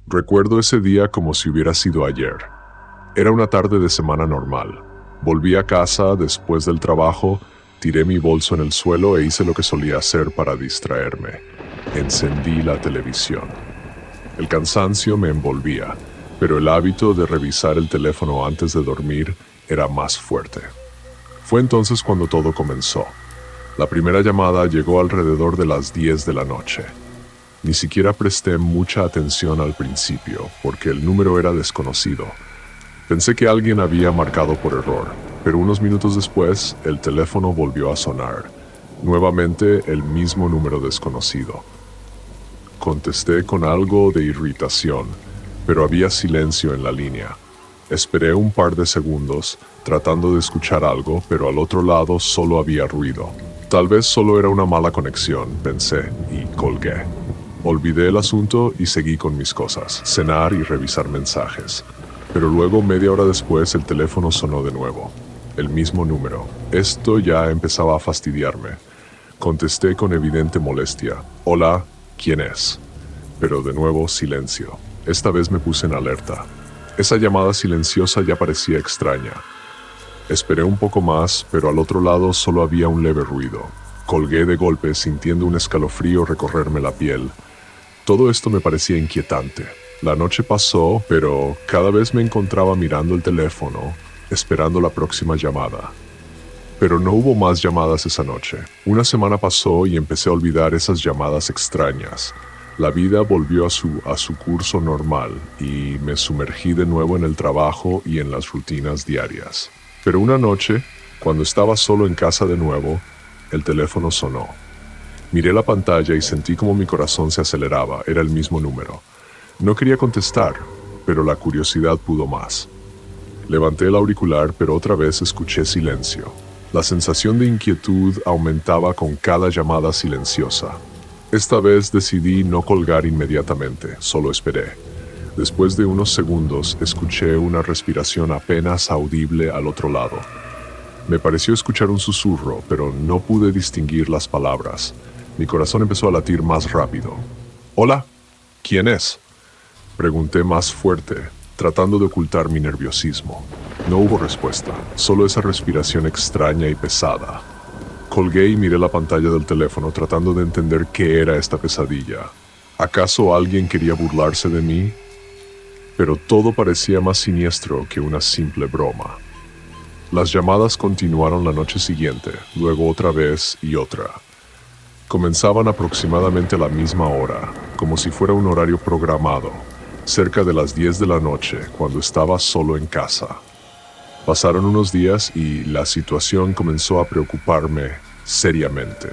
Recuerdo ese día como si hubiera sido ayer. Era una tarde de semana normal. Volví a casa después del trabajo, tiré mi bolso en el suelo e hice lo que solía hacer para distraerme. Encendí la televisión. El cansancio me envolvía, pero el hábito de revisar el teléfono antes de dormir era más fuerte. Fue entonces cuando todo comenzó. La primera llamada llegó alrededor de las 10 de la noche. Ni siquiera presté mucha atención al principio, porque el número era desconocido. Pensé que alguien había marcado por error, pero unos minutos después el teléfono volvió a sonar. Nuevamente el mismo número desconocido. Contesté con algo de irritación, pero había silencio en la línea. Esperé un par de segundos, tratando de escuchar algo, pero al otro lado solo había ruido. Tal vez solo era una mala conexión, pensé, y colgué. Olvidé el asunto y seguí con mis cosas, cenar y revisar mensajes. Pero luego, media hora después, el teléfono sonó de nuevo. El mismo número. Esto ya empezaba a fastidiarme. Contesté con evidente molestia. Hola, ¿quién es? Pero de nuevo, silencio. Esta vez me puse en alerta. Esa llamada silenciosa ya parecía extraña. Esperé un poco más, pero al otro lado solo había un leve ruido. Colgué de golpe, sintiendo un escalofrío recorrerme la piel. Todo esto me parecía inquietante. La noche pasó, pero cada vez me encontraba mirando el teléfono, esperando la próxima llamada. Pero no hubo más llamadas esa noche. Una semana pasó y empecé a olvidar esas llamadas extrañas. La vida volvió a su curso normal y me sumergí de nuevo en el trabajo y en las rutinas diarias. Pero una noche, cuando estaba solo en casa de nuevo, el teléfono sonó. Miré la pantalla y sentí como mi corazón se aceleraba. Era el mismo número. No quería contestar, pero la curiosidad pudo más. Levanté el auricular, pero otra vez escuché silencio. La sensación de inquietud aumentaba con cada llamada silenciosa. Esta vez decidí no colgar inmediatamente, solo esperé. Después de unos segundos, escuché una respiración apenas audible al otro lado. Me pareció escuchar un susurro, pero no pude distinguir las palabras. Mi corazón empezó a latir más rápido. «Hola, ¿quién es?», pregunté más fuerte, tratando de ocultar mi nerviosismo. No hubo respuesta, solo esa respiración extraña y pesada. Colgué y miré la pantalla del teléfono tratando de entender qué era esta pesadilla. ¿Acaso alguien quería burlarse de mí? Pero todo parecía más siniestro que una simple broma. Las llamadas continuaron la noche siguiente, luego otra vez y otra. Comenzaban aproximadamente a la misma hora, como si fuera un horario programado, cerca de las 10 de la noche, cuando estaba solo en casa. Pasaron unos días y la situación comenzó a preocuparme seriamente.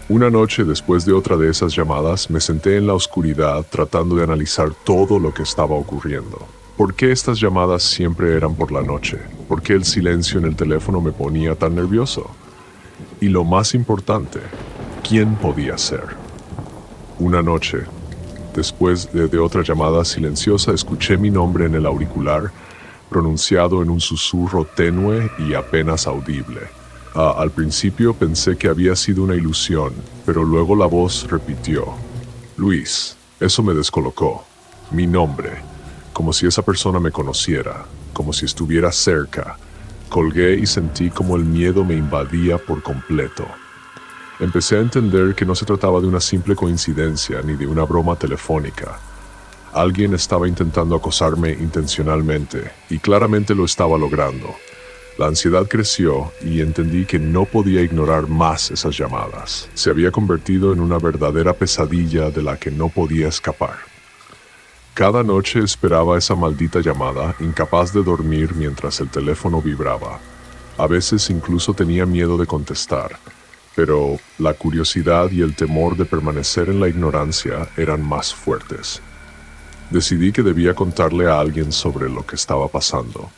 Una noche, después de otra de esas llamadas, me senté en la oscuridad tratando de analizar todo lo que estaba ocurriendo. ¿Por qué estas llamadas siempre eran por la noche? ¿Por qué el silencio en el teléfono me ponía tan nervioso? Y lo más importante, ¿quién podía ser? Una noche, después de otra llamada silenciosa, escuché mi nombre en el auricular, pronunciado en un susurro tenue y apenas audible. Al principio pensé que había sido una ilusión, pero luego la voz repitió. Luis. Eso me descolocó. Mi nombre. Como si esa persona me conociera, como si estuviera cerca. Colgué y sentí como el miedo me invadía por completo. Empecé a entender que no se trataba de una simple coincidencia ni de una broma telefónica. Alguien estaba intentando acosarme intencionalmente, y claramente lo estaba logrando. La ansiedad creció y entendí que no podía ignorar más esas llamadas. Se había convertido en una verdadera pesadilla de la que no podía escapar. Cada noche esperaba esa maldita llamada, incapaz de dormir mientras el teléfono vibraba. A veces incluso tenía miedo de contestar, pero la curiosidad y el temor de permanecer en la ignorancia eran más fuertes. Decidí que debía contarle a alguien sobre lo que estaba pasando.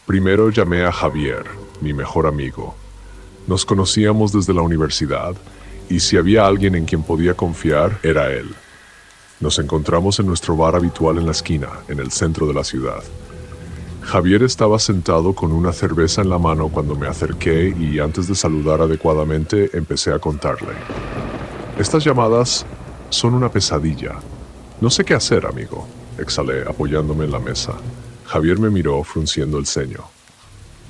Primero llamé a Javier, mi mejor amigo. Nos conocíamos desde la universidad, y si había alguien en quien podía confiar, era él. Nos encontramos en nuestro bar habitual en la esquina, en el centro de la ciudad. Javier estaba sentado con una cerveza en la mano cuando me acerqué y antes de saludar adecuadamente empecé a contarle. Estas llamadas son una pesadilla. No sé qué hacer, amigo. exhalé, apoyándome en la mesa. Javier me miró, frunciendo el ceño.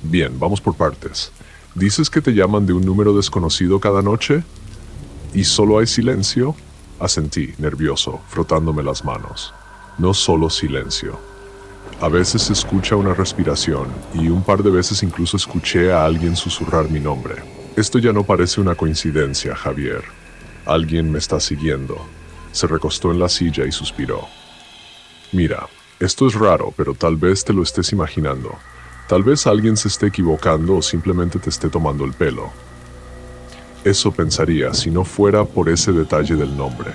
Bien, vamos por partes. ¿Dices que te llaman de un número desconocido cada noche? ¿Y solo hay silencio? Asentí, nervioso, frotándome las manos. No solo silencio. A veces se escucha una respiración, y un par de veces incluso escuché a alguien susurrar mi nombre. Esto ya no parece una coincidencia, Javier. Alguien me está siguiendo. Se recostó en la silla y suspiró. Mira, esto es raro, pero tal vez te lo estés imaginando. Tal vez alguien se esté equivocando o simplemente te esté tomando el pelo. Eso pensaría si no fuera por ese detalle del nombre.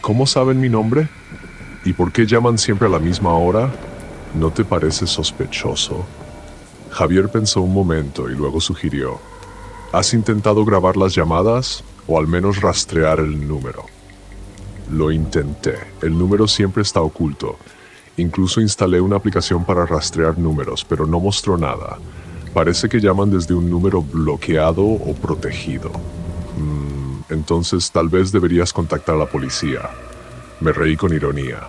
¿Cómo saben mi nombre? ¿Y por qué llaman siempre a la misma hora? ¿No te parece sospechoso? Javier pensó un momento y luego sugirió. ¿Has intentado grabar las llamadas o al menos rastrear el número? Lo intenté. El número siempre está oculto. Incluso instalé una aplicación para rastrear números, pero no mostró nada. Parece que llaman desde un número bloqueado o protegido. Entonces tal vez deberías contactar a la policía. Me reí con ironía.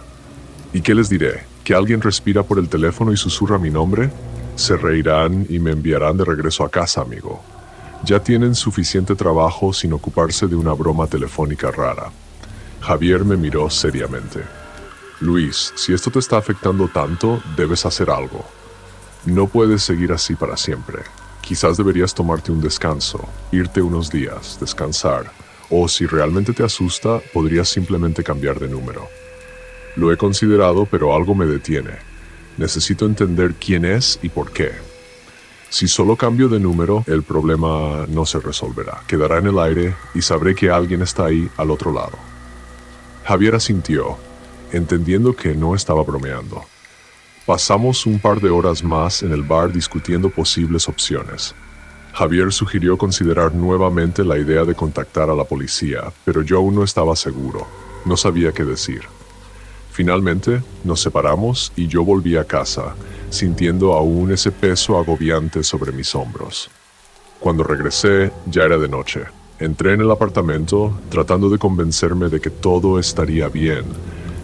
¿Y qué les diré? ¿Que alguien respira por el teléfono y susurra mi nombre? Se reirán y me enviarán de regreso a casa, amigo. Ya tienen suficiente trabajo sin ocuparse de una broma telefónica rara. Javier me miró seriamente. Luis, si esto te está afectando tanto, debes hacer algo. No puedes seguir así para siempre. Quizás deberías tomarte un descanso, irte unos días, descansar, o si realmente te asusta, podrías simplemente cambiar de número. Lo he considerado, pero algo me detiene. Necesito entender quién es y por qué. Si solo cambio de número, el problema no se resolverá. Quedará en el aire y sabré que alguien está ahí al otro lado. Javier asintió, entendiendo que no estaba bromeando. Pasamos un par de horas más en el bar discutiendo posibles opciones. Javier sugirió considerar nuevamente la idea de contactar a la policía, pero yo aún no estaba seguro. No sabía qué decir. Finalmente, nos separamos y yo volví a casa, sintiendo aún ese peso agobiante sobre mis hombros. Cuando regresé, ya era de noche. Entré en el apartamento, tratando de convencerme de que todo estaría bien,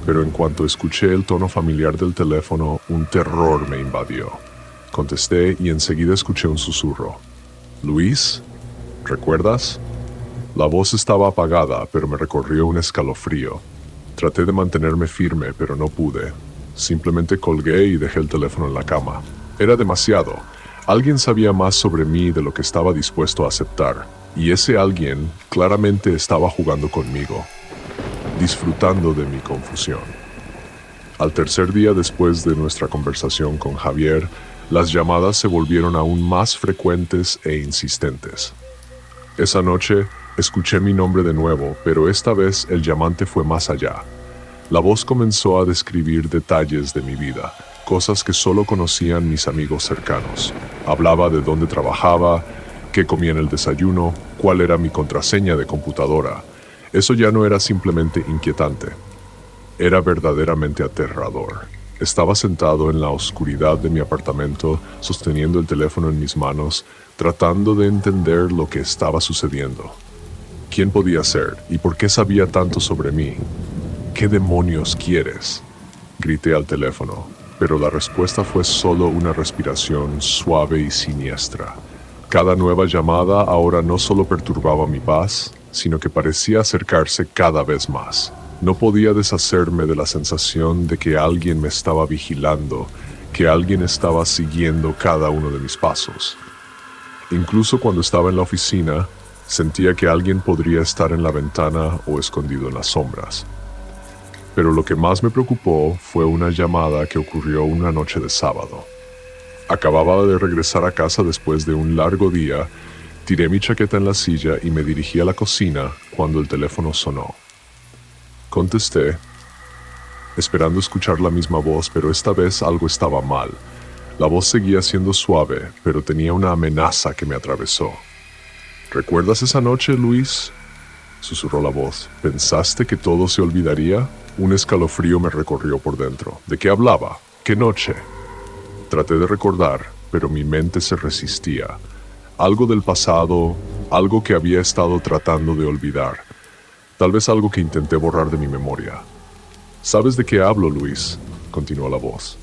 pero en cuanto escuché el tono familiar del teléfono, un terror me invadió. Contesté y enseguida escuché un susurro. «Luis, ¿recuerdas?» La voz estaba apagada, pero me recorrió un escalofrío. Traté de mantenerme firme, pero no pude. Simplemente colgué y dejé el teléfono en la cama. Era demasiado. Alguien sabía más sobre mí de lo que estaba dispuesto a aceptar, y ese alguien claramente estaba jugando conmigo, disfrutando de mi confusión. Al tercer día después de nuestra conversación con Javier, las llamadas se volvieron aún más frecuentes e insistentes. Esa noche, escuché mi nombre de nuevo, pero esta vez el llamante fue más allá. La voz comenzó a describir detalles de mi vida, cosas que solo conocían mis amigos cercanos. Hablaba de dónde trabajaba, qué comía en el desayuno, cuál era mi contraseña de computadora. Eso ya no era simplemente inquietante. Era verdaderamente aterrador. Estaba sentado en la oscuridad de mi apartamento, sosteniendo el teléfono en mis manos, tratando de entender lo que estaba sucediendo. ¿Quién podía ser? ¿Y por qué sabía tanto sobre mí? ¿Qué demonios quieres?, grité al teléfono, pero la respuesta fue solo una respiración suave y siniestra. Cada nueva llamada ahora no solo perturbaba mi paz, sino que parecía acercarse cada vez más. No podía deshacerme de la sensación de que alguien me estaba vigilando, que alguien estaba siguiendo cada uno de mis pasos. Incluso cuando estaba en la oficina, sentía que alguien podría estar en la ventana o escondido en las sombras. Pero lo que más me preocupó fue una llamada que ocurrió una noche de sábado. Acababa de regresar a casa después de un largo día, tiré mi chaqueta en la silla y me dirigí a la cocina cuando el teléfono sonó. Contesté, esperando escuchar la misma voz, pero esta vez algo estaba mal. La voz seguía siendo suave, pero tenía una amenaza que me atravesó. ¿Recuerdas esa noche, Luis?, susurró la voz. ¿Pensaste que todo se olvidaría? Un escalofrío me recorrió por dentro. ¿De qué hablaba? ¿Qué noche? Traté de recordar, pero mi mente se resistía. Algo del pasado, algo que había estado tratando de olvidar. Tal vez algo que intenté borrar de mi memoria. ¿Sabes de qué hablo, Luis?, continuó la voz.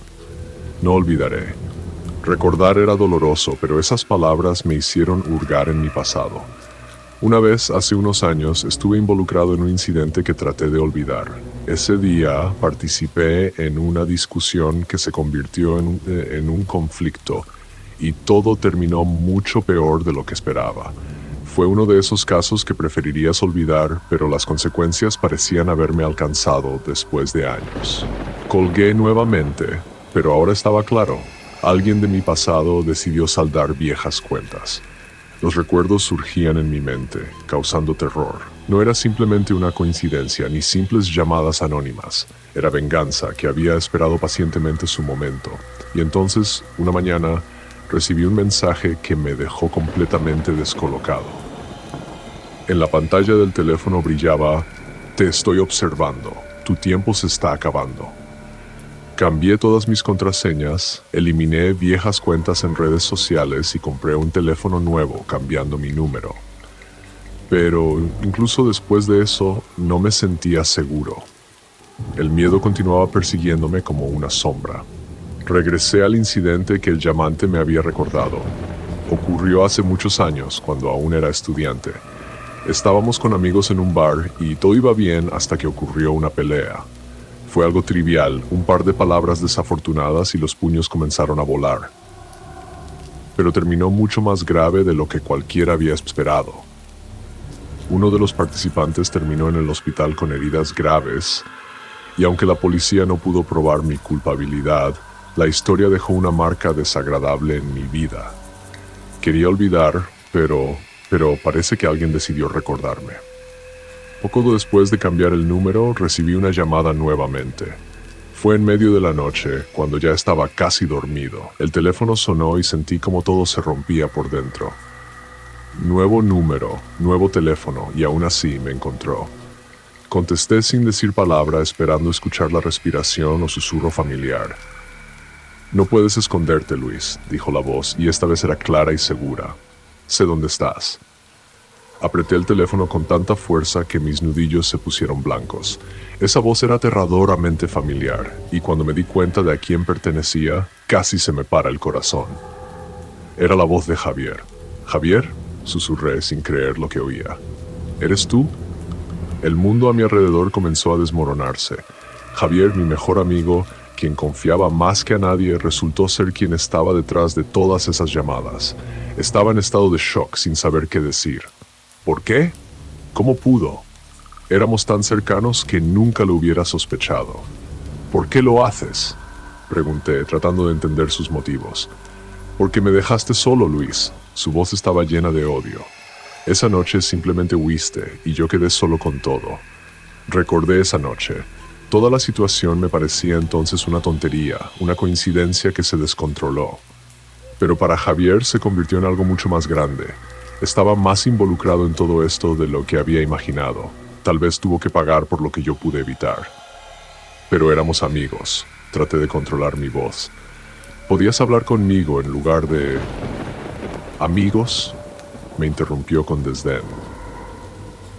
No olvidaré. Recordar era doloroso, pero esas palabras me hicieron hurgar en mi pasado. Una vez, hace unos años, estuve involucrado en un incidente que traté de olvidar. Ese día participé en una discusión que se convirtió en un conflicto y todo terminó mucho peor de lo que esperaba. Fue uno de esos casos que preferirías olvidar, pero las consecuencias parecían haberme alcanzado después de años. Colgué nuevamente, pero ahora estaba claro. Alguien de mi pasado decidió saldar viejas cuentas. Los recuerdos surgían en mi mente, causando terror. No era simplemente una coincidencia, ni simples llamadas anónimas. Era venganza que había esperado pacientemente su momento. Y entonces, una mañana, recibí un mensaje que me dejó completamente descolocado. En la pantalla del teléfono brillaba: "Te estoy observando. Tu tiempo se está acabando". Cambié todas mis contraseñas, eliminé viejas cuentas en redes sociales y compré un teléfono nuevo cambiando mi número. Pero incluso después de eso, no me sentía seguro. El miedo continuaba persiguiéndome como una sombra. Regresé al incidente que el llamante me había recordado. Ocurrió hace muchos años, cuando aún era estudiante. Estábamos con amigos en un bar y todo iba bien hasta que ocurrió una pelea. Fue algo trivial, un par de palabras desafortunadas y los puños comenzaron a volar. Pero terminó mucho más grave de lo que cualquiera había esperado. Uno de los participantes terminó en el hospital con heridas graves, y aunque la policía no pudo probar mi culpabilidad, la historia dejó una marca desagradable en mi vida. Quería olvidar, pero parece que alguien decidió recordarme. Poco después de cambiar el número, recibí una llamada nuevamente. Fue en medio de la noche, cuando ya estaba casi dormido. El teléfono sonó y sentí como todo se rompía por dentro. Nuevo número, nuevo teléfono, y aún así me encontró. Contesté sin decir palabra, esperando escuchar la respiración o susurro familiar. «No puedes esconderte, Luis», dijo la voz, y esta vez era clara y segura. «Sé dónde estás». Apreté el teléfono con tanta fuerza que mis nudillos se pusieron blancos. Esa voz era aterradoramente familiar, y cuando me di cuenta de a quién pertenecía, casi se me para el corazón. Era la voz de Javier. «¿Javier?», susurré sin creer lo que oía. «¿Eres tú?». El mundo a mi alrededor comenzó a desmoronarse. Javier, mi mejor amigo, quien confiaba más que a nadie, resultó ser quien estaba detrás de todas esas llamadas. Estaba en estado de shock, sin saber qué decir. ¿Por qué? ¿Cómo pudo? Éramos tan cercanos que nunca lo hubiera sospechado. ¿Por qué lo haces?, pregunté, tratando de entender sus motivos. «Porque me dejaste solo, Luis». Su voz estaba llena de odio. «Esa noche simplemente huiste y yo quedé solo con todo». Recordé esa noche. Toda la situación me parecía entonces una tontería, una coincidencia que se descontroló. Pero para Javier se convirtió en algo mucho más grande. Estaba más involucrado en todo esto de lo que había imaginado. Tal vez tuvo que pagar por lo que yo pude evitar. Pero éramos amigos. Traté de controlar mi voz. «Podías hablar conmigo en lugar de...». «¿Amigos?», me interrumpió con desdén.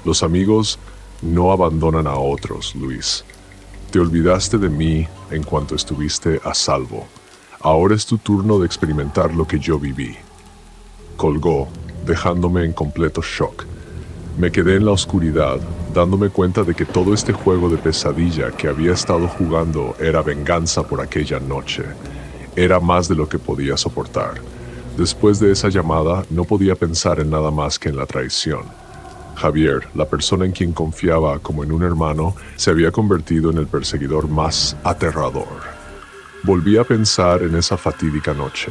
«Los amigos no abandonan a otros, Luis. Te olvidaste de mí en cuanto estuviste a salvo. Ahora es tu turno de experimentar lo que yo viví». Colgó, dejándome en completo shock. Me quedé en la oscuridad, dándome cuenta de que todo este juego de pesadilla que había estado jugando era venganza por aquella noche. Era más de lo que podía soportar. Después de esa llamada, no podía pensar en nada más que en la traición. Javier, la persona en quien confiaba como en un hermano, se había convertido en el perseguidor más aterrador. Volví a pensar en esa fatídica noche.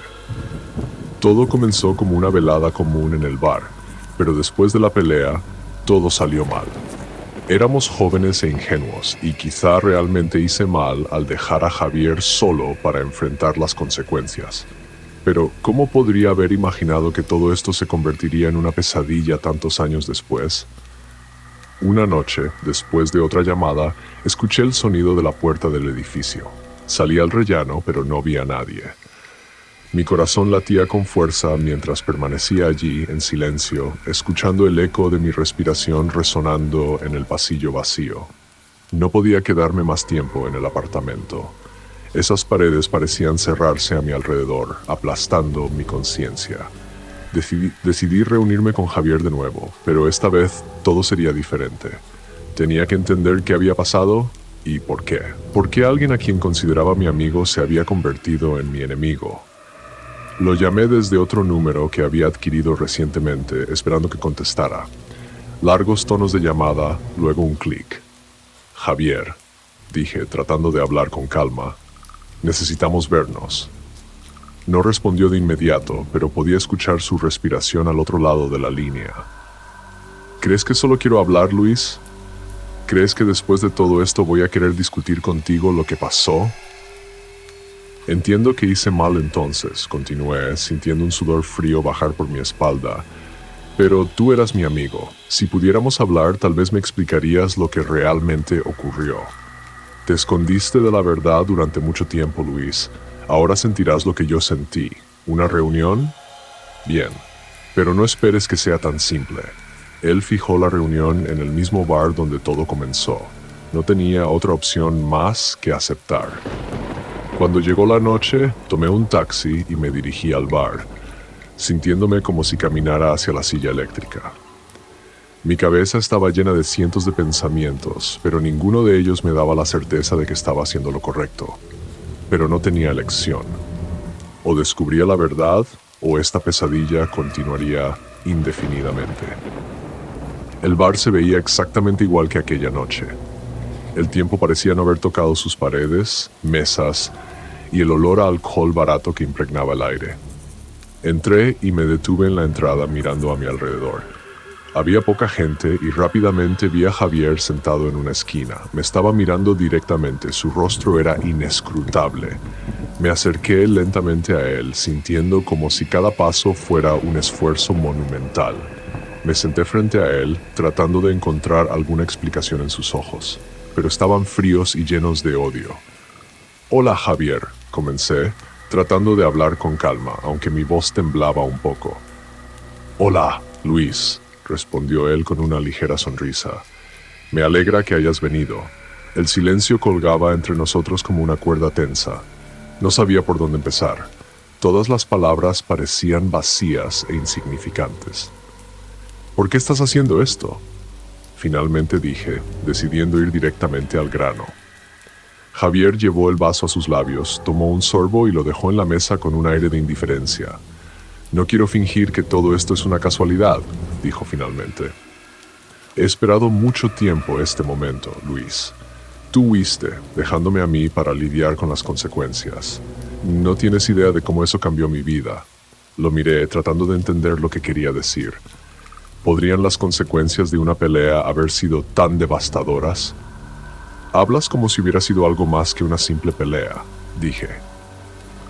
Todo comenzó como una velada común en el bar, pero después de la pelea, todo salió mal. Éramos jóvenes e ingenuos, y quizá realmente hice mal al dejar a Javier solo para enfrentar las consecuencias. Pero, ¿cómo podría haber imaginado que todo esto se convertiría en una pesadilla tantos años después? Una noche, después de otra llamada, escuché el sonido de la puerta del edificio. Salí al rellano, pero no vi a nadie. Mi corazón latía con fuerza mientras permanecía allí, en silencio, escuchando el eco de mi respiración resonando en el pasillo vacío. No podía quedarme más tiempo en el apartamento. Esas paredes parecían cerrarse a mi alrededor, aplastando mi conciencia. Decidí reunirme con Javier de nuevo, pero esta vez todo sería diferente. Tenía que entender qué había pasado y por qué. ¿Por qué alguien a quien consideraba mi amigo se había convertido en mi enemigo? Lo llamé desde otro número que había adquirido recientemente, esperando que contestara. Largos tonos de llamada, luego un clic. Javier, dije, tratando de hablar con calma. Necesitamos vernos. No respondió de inmediato, pero podía escuchar su respiración al otro lado de la línea. ¿Crees que solo quiero hablar, Luis? ¿Crees que después de todo esto voy a querer discutir contigo lo que pasó? Entiendo que hice mal entonces, continué, sintiendo un sudor frío bajar por mi espalda. Pero tú eras mi amigo. Si pudiéramos hablar, tal vez me explicarías lo que realmente ocurrió. Te escondiste de la verdad durante mucho tiempo, Luis. Ahora sentirás lo que yo sentí. ¿Una reunión? Bien, pero no esperes que sea tan simple. Él fijó la reunión en el mismo bar donde todo comenzó. No tenía otra opción más que aceptar. Cuando llegó la noche, tomé un taxi y me dirigí al bar, sintiéndome como si caminara hacia la silla eléctrica. Mi cabeza estaba llena de cientos de pensamientos, pero ninguno de ellos me daba la certeza de que estaba haciendo lo correcto. Pero no tenía elección. O descubría la verdad, o esta pesadilla continuaría indefinidamente. El bar se veía exactamente igual que aquella noche. El tiempo parecía no haber tocado sus paredes, mesas y el olor a alcohol barato que impregnaba el aire. Entré y me detuve en la entrada mirando a mi alrededor. Había poca gente y rápidamente vi a Javier sentado en una esquina. Me estaba mirando directamente, su rostro era inescrutable. Me acerqué lentamente a él, sintiendo como si cada paso fuera un esfuerzo monumental. Me senté frente a él, tratando de encontrar alguna explicación en sus ojos, pero estaban fríos y llenos de odio. «Hola, Javier», comencé, tratando de hablar con calma, aunque mi voz temblaba un poco. «Hola, Luis», respondió él con una ligera sonrisa. «Me alegra que hayas venido». El silencio colgaba entre nosotros como una cuerda tensa. No sabía por dónde empezar. Todas las palabras parecían vacías e insignificantes. «¿Por qué estás haciendo esto?», finalmente dije, decidiendo ir directamente al grano. Javier llevó el vaso a sus labios, tomó un sorbo y lo dejó en la mesa con un aire de indiferencia. «No quiero fingir que todo esto es una casualidad», dijo finalmente. «He esperado mucho tiempo este momento, Luis. Tú huiste, dejándome a mí para lidiar con las consecuencias. No tienes idea de cómo eso cambió mi vida». Lo miré, tratando de entender lo que quería decir. ¿Podrían las consecuencias de una pelea haber sido tan devastadoras? «Hablas como si hubiera sido algo más que una simple pelea», dije.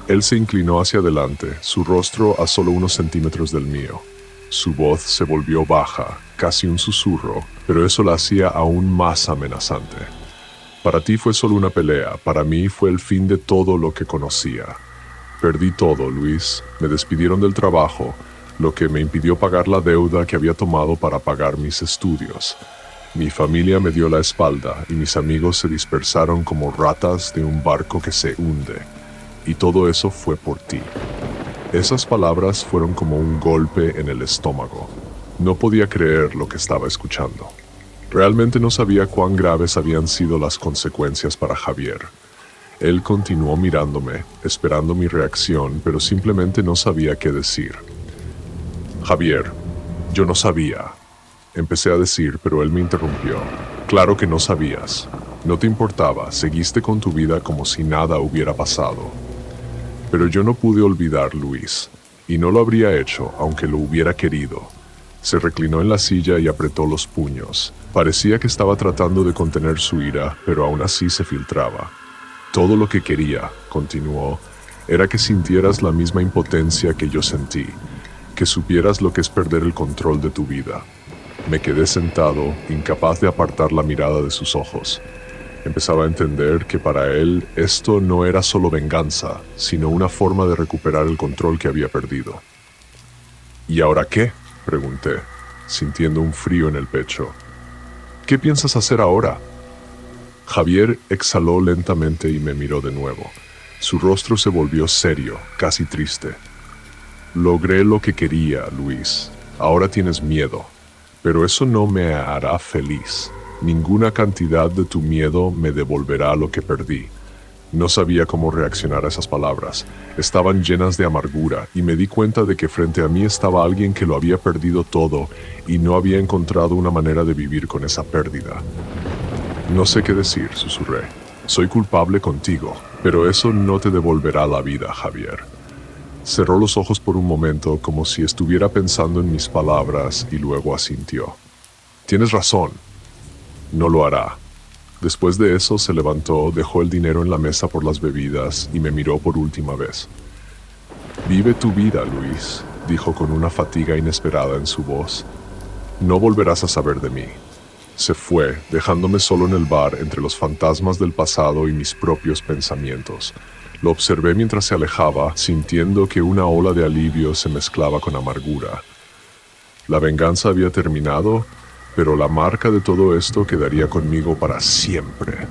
Él se inclinó hacia adelante, su rostro a solo unos centímetros del mío. Su voz se volvió baja, casi un susurro, pero eso la hacía aún más amenazante. «Para ti fue solo una pelea, para mí fue el fin de todo lo que conocía. Perdí todo, Luis. Me despidieron del trabajo, lo que me impidió pagar la deuda que había tomado para pagar mis estudios. Mi familia me dio la espalda y mis amigos se dispersaron como ratas de un barco que se hunde. Y todo eso fue por ti». Esas palabras fueron como un golpe en el estómago. No podía creer lo que estaba escuchando. Realmente no sabía cuán graves habían sido las consecuencias para Javier. Él continuó mirándome, esperando mi reacción, pero simplemente no sabía qué decir. «Javier, yo no sabía», empecé a decir, pero él me interrumpió. «Claro que no sabías. No te importaba, seguiste con tu vida como si nada hubiera pasado». Pero yo no pude olvidar, Luis, y no lo habría hecho aunque lo hubiera querido. Se reclinó en la silla y apretó los puños. Parecía que estaba tratando de contener su ira, pero aún así se filtraba. «Todo lo que quería», continuó, «era que sintieras la misma impotencia que yo sentí, que supieras lo que es perder el control de tu vida». Me quedé sentado, incapaz de apartar la mirada de sus ojos. Empezaba a entender que para él esto no era solo venganza, sino una forma de recuperar el control que había perdido. «¿Y ahora qué?», pregunté, sintiendo un frío en el pecho. «¿Qué piensas hacer ahora?». Javier exhaló lentamente y me miró de nuevo. Su rostro se volvió serio, casi triste. Logré lo que quería, Luis. Ahora tienes miedo, pero eso no me hará feliz. Ninguna cantidad de tu miedo me devolverá lo que perdí. No sabía cómo reaccionar a esas palabras. Estaban llenas de amargura y me di cuenta de que frente a mí estaba alguien que lo había perdido todo y no había encontrado una manera de vivir con esa pérdida. No sé qué decir, susurré. Soy culpable contigo, pero eso no te devolverá la vida, Javier. Cerró los ojos por un momento como si estuviera pensando en mis palabras y luego asintió. Tienes razón. No lo hará. Después de eso se levantó, dejó el dinero en la mesa por las bebidas y me miró por última vez. Vive tu vida, Luis, dijo con una fatiga inesperada en su voz. No volverás a saber de mí. Se fue, dejándome solo en el bar entre los fantasmas del pasado y mis propios pensamientos. Lo observé mientras se alejaba, sintiendo que una ola de alivio se mezclaba con amargura. La venganza había terminado, pero la marca de todo esto quedaría conmigo para siempre.